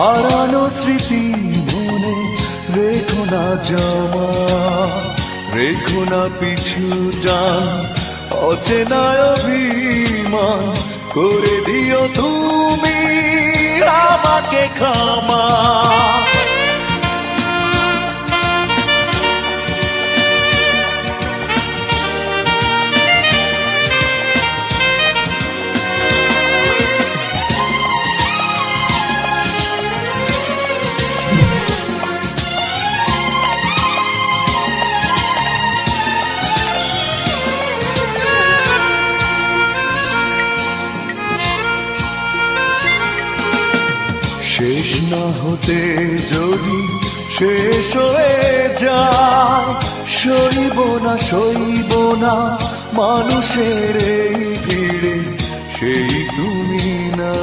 হারানো স্মৃতি মনে রেখো না জমা, রেখো না পিছু টান, অচেনা অভিমান করে দিও তুমি আমাকে ক্ষমা। শেষ না হতে যদি শেষ হয়ে যায়, সইব না মানুষের এই ভিড়ে সেই তুমি না।